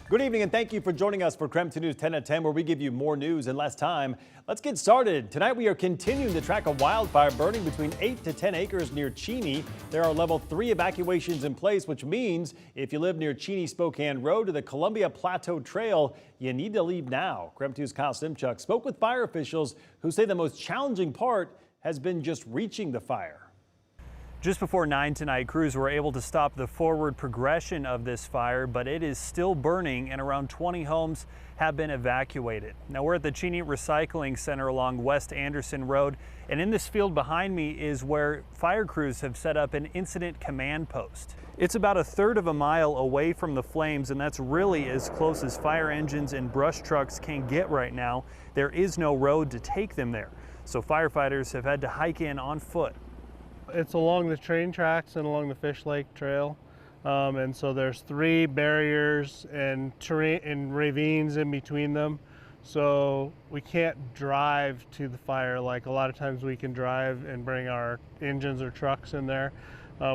Good evening and thank you for joining us for KREM 2 News 10 at 10, where we give you more news in less time. Let's get started. Tonight we are continuing to track a wildfire burning between 8 to 10 acres near Cheney. There are level 3 evacuations in place, which means if you live near Cheney Spokane Road to the Columbia Plateau Trail, you need to leave now. KREM 2's Kyle Simchuk spoke with fire officials who say the most challenging part has been just reaching the fire. Just before 9 tonight, crews were able to stop the forward progression of this fire, but it is still burning and around 20 homes have been evacuated. Now we're at the Cheney Recycling Center along West Anderson Road, and in this field behind me is where fire crews have set up an incident command post. It's about a third of a mile away from the flames, and that's really as close as fire engines and brush trucks can get right now. There is no road to take them there, so firefighters have had to hike in on foot. It's along the train tracks and along the Fish Lake Trail, and so there's 3 barriers and terrain and ravines in between them, so we can't drive to the fire like a lot of times we can drive and bring our engines or trucks in there.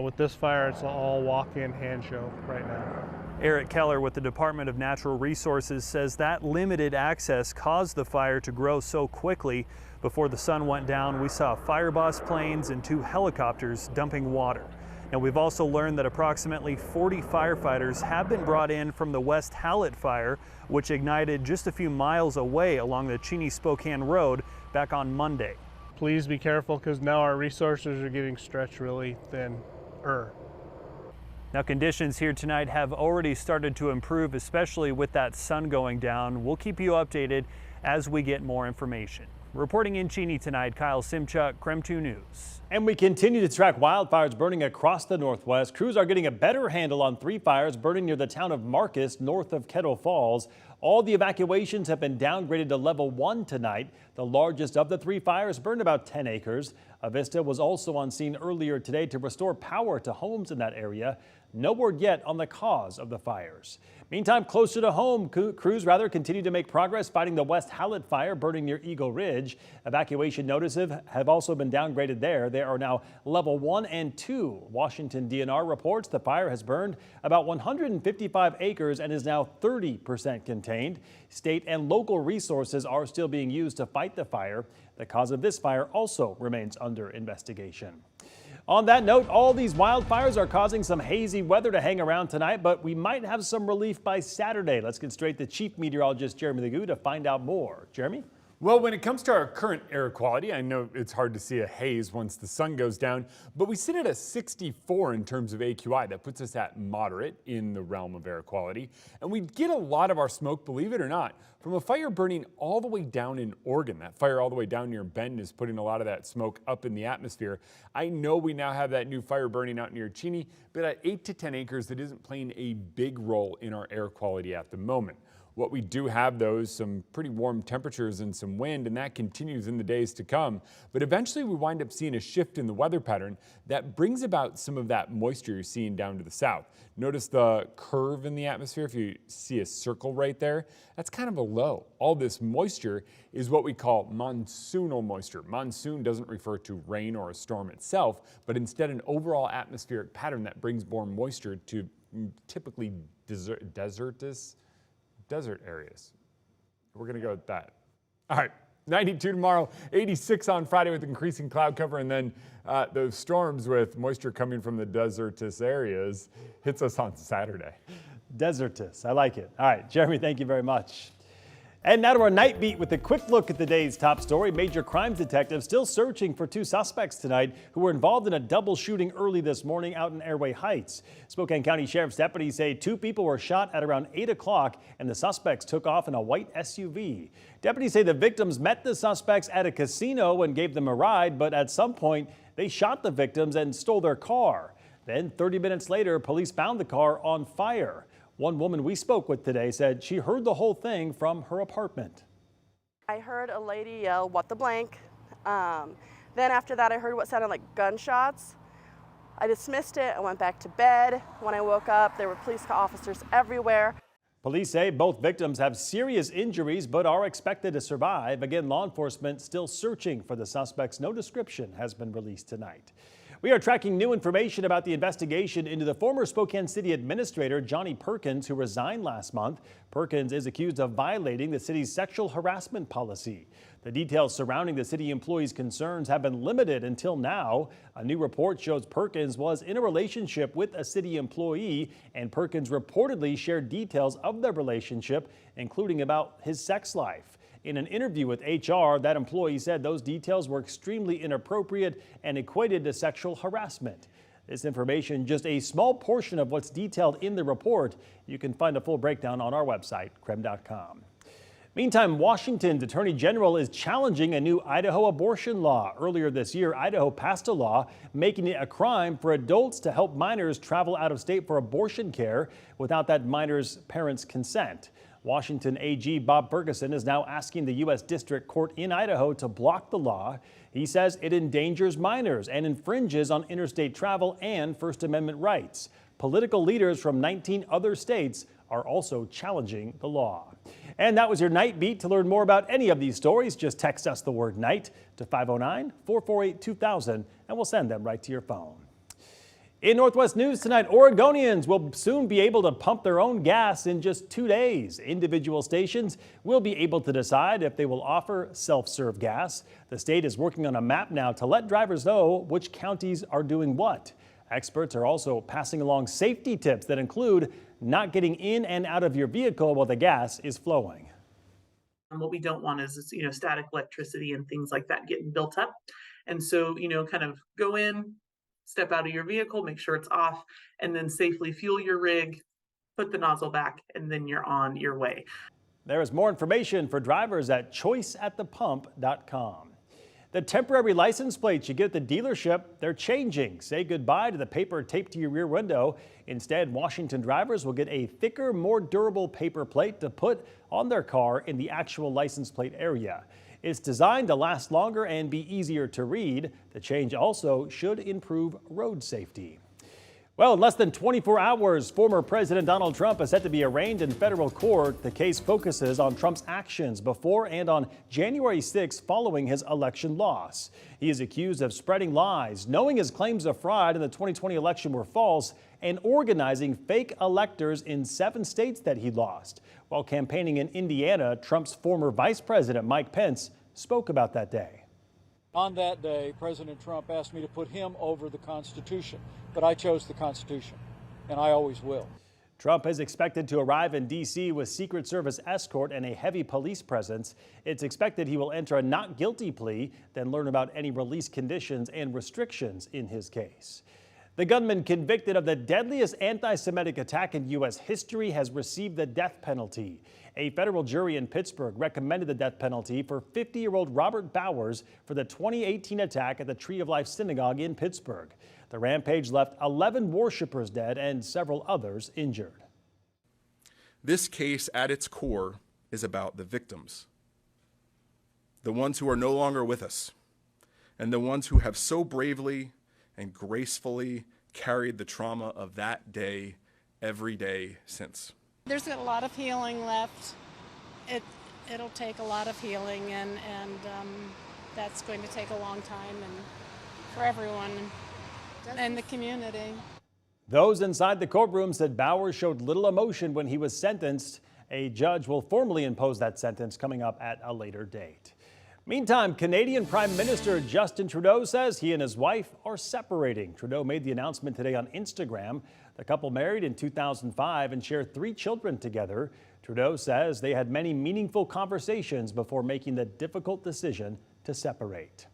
With this fire, it's all walk-in hand show right now. Eric Keller with the Department of Natural Resources says that limited access caused the fire to grow so quickly. Before the sun went down, we saw fire boss planes and 2 helicopters dumping water. And we've also learned that approximately 40 firefighters have been brought in from the West Hallett fire, which ignited just a few miles away along the Cheney Spokane Road back on Monday. Please be careful, because now our resources are getting stretched really thin. Now conditions here tonight have already started to improve, especially with that sun going down. We'll keep you updated as we get more information. Reporting in Cheney tonight, Kyle Simchuk, KREM 2 News. And we continue to track wildfires burning across the Northwest. Crews are getting a better handle on 3 fires burning near the town of Marcus, north of Kettle Falls. All the evacuations have been downgraded to level 1 tonight. The largest of the 3 fires burned about 10 acres. Avista was also on scene earlier today to restore power to homes in that area. No word yet on the cause of the fires. Meantime, closer to home, crews continue to make progress fighting the West Hallett fire burning near Eagle Ridge. Evacuation notices have also been downgraded there. They are now level 1 and 2. Washington DNR reports the fire has burned about 155 acres and is now 30% contained. State and local resources are still being used to fight the fire. The cause of this fire also remains under investigation. On that note, all these wildfires are causing some hazy weather to hang around tonight, but we might have some relief by Saturday. Let's get straight to Chief Meteorologist Jeremy Legoo to find out more. Jeremy? Well, when it comes to our current air quality, I know it's hard to see a haze once the sun goes down, but we sit at a 64 in terms of AQI. That puts us at moderate in the realm of air quality. And we get a lot of our smoke, believe it or not, from a fire burning all the way down in Oregon. That fire all the way down near Bend is putting a lot of that smoke up in the atmosphere. I know we now have that new fire burning out near Cheney, but at 8 to 10 acres, that isn't playing a big role in our air quality at the moment. What we do have, though, is some pretty warm temperatures and some wind, and that continues in the days to come. But eventually we wind up seeing a shift in the weather pattern that brings about some of that moisture you're seeing down to the south. Notice the curve in the atmosphere. If you see a circle right there, that's kind of a low. All this moisture is what we call monsoonal moisture. Monsoon doesn't refer to rain or a storm itself, but instead an overall atmospheric pattern that brings more moisture to typically desert areas. We're going to go with that. All right, 92 tomorrow, 86 on Friday with increasing cloud cover, and then those storms with moisture coming from the desertous areas hits us on Saturday. Desertous, I like it. All right, Jeremy, thank you very much. And now to our night beat with a quick look at the day's top story. Major crimes detectives still searching for 2 suspects tonight who were involved in a double shooting early this morning out in Airway Heights. Spokane County Sheriff's deputies say 2 people were shot at around 8 o'clock and the suspects took off in a white SUV. Deputies say the victims met the suspects at a casino and gave them a ride, but at some point they shot the victims and stole their car. Then 30 minutes later, police found the car on fire. One woman we spoke with today said she heard the whole thing from her apartment. I heard a lady yell, "What the blank?" Then after that, I heard what sounded like gunshots. I dismissed it and went back to bed. When I woke up, there were police officers everywhere. Police say both victims have serious injuries but are expected to survive. Again, law enforcement still searching for the suspects. No description has been released tonight. We are tracking new information about the investigation into the former Spokane City Administrator Johnny Perkins, who resigned last month. Perkins is accused of violating the city's sexual harassment policy. The details surrounding the city employees' concerns have been limited until now. A new report shows Perkins was in a relationship with a city employee, and Perkins reportedly shared details of their relationship, including about his sex life. In an interview with HR, that employee said those details were extremely inappropriate and equated to sexual harassment. This information, just a small portion of what's detailed in the report. You can find a full breakdown on our website, KREM.com. Meantime, Washington's Attorney General is challenging a new Idaho abortion law. Earlier this year, Idaho passed a law making it a crime for adults to help minors travel out of state for abortion care without that minor's parents' consent. Washington AG Bob Ferguson is now asking the U.S. District Court in Idaho to block the law. He says it endangers minors and infringes on interstate travel and First Amendment rights. Political leaders from 19 other states are also challenging the law. And that was your Night Beat. To learn more about any of these stories, just text us the word night to 509-448-2000 and we'll send them right to your phone. In Northwest News tonight, Oregonians will soon be able to pump their own gas in just 2 days. Individual stations will be able to decide if they will offer self-serve gas. The state is working on a map now to let drivers know which counties are doing what. Experts are also passing along safety tips that include not getting in and out of your vehicle while the gas is flowing. And what we don't want is, static electricity and things like that getting built up. And so, kind of go in, step out of your vehicle, make sure it's off, and then safely fuel your rig, put the nozzle back, and then you're on your way. There is more information for drivers at choiceatthepump.com. The temporary license plates you get at the dealership, they're changing. Say goodbye to the paper taped to your rear window. Instead, Washington drivers will get a thicker, more durable paper plate to put on their car in the actual license plate area. It's designed to last longer and be easier to read. The change also should improve road safety. Well, in less than 24 hours, former President Donald Trump is set to be arraigned in federal court. The case focuses on Trump's actions before and on January 6 following his election loss. He is accused of spreading lies, knowing his claims of fraud in the 2020 election were false, and organizing fake electors in 7 states that he lost. While campaigning in Indiana, Trump's former Vice President Mike Pence spoke about that day. On that day, President Trump asked me to put him over the Constitution, but I chose the Constitution, and I always will. Trump is expected to arrive in D.C. with Secret Service escort and a heavy police presence. It's expected he will enter a not guilty plea, then learn about any release conditions and restrictions in his case. The gunman convicted of the deadliest anti-Semitic attack in U.S. history has received the death penalty. A federal jury in Pittsburgh recommended the death penalty for 50-year-old Robert Bowers for the 2018 attack at the Tree of Life Synagogue in Pittsburgh. The rampage left 11 worshipers dead and several others injured. This case at its core is about the victims, the ones who are no longer with us, and the ones who have so bravely and gracefully carried the trauma of that day every day since. There's a lot of healing left. It'll take a lot of healing, and that's going to take a long time, and for everyone in the community. Those inside the courtroom said Bowers showed little emotion when he was sentenced. A judge will formally impose that sentence coming up at a later date. Meantime, Canadian Prime Minister Justin Trudeau says he and his wife are separating. Trudeau made the announcement today on Instagram. The couple married in 2005 and share 3 children together. Trudeau says they had many meaningful conversations before making the difficult decision to separate.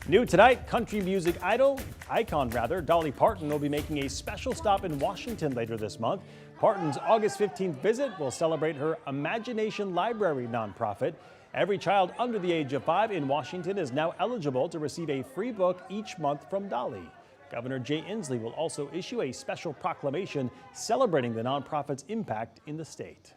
New tonight, country music icon Dolly Parton will be making a special stop in Washington later this month. Parton's August 15th visit will celebrate her Imagination Library nonprofit. Every child under the age of 5 in Washington is now eligible to receive a free book each month from Dolly. Governor Jay Inslee will also issue a special proclamation celebrating the nonprofit's impact in the state.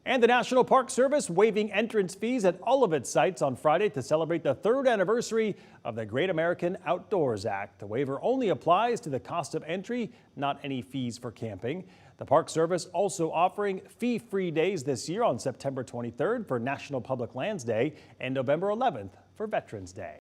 And the National Park Service waiving entrance fees at all of its sites on Friday to celebrate the 3rd anniversary of the Great American Outdoors Act. The waiver only applies to the cost of entry, not any fees for camping. The Park Service also offering fee-free days this year on September 23rd for National Public Lands Day and November 11th for Veterans Day.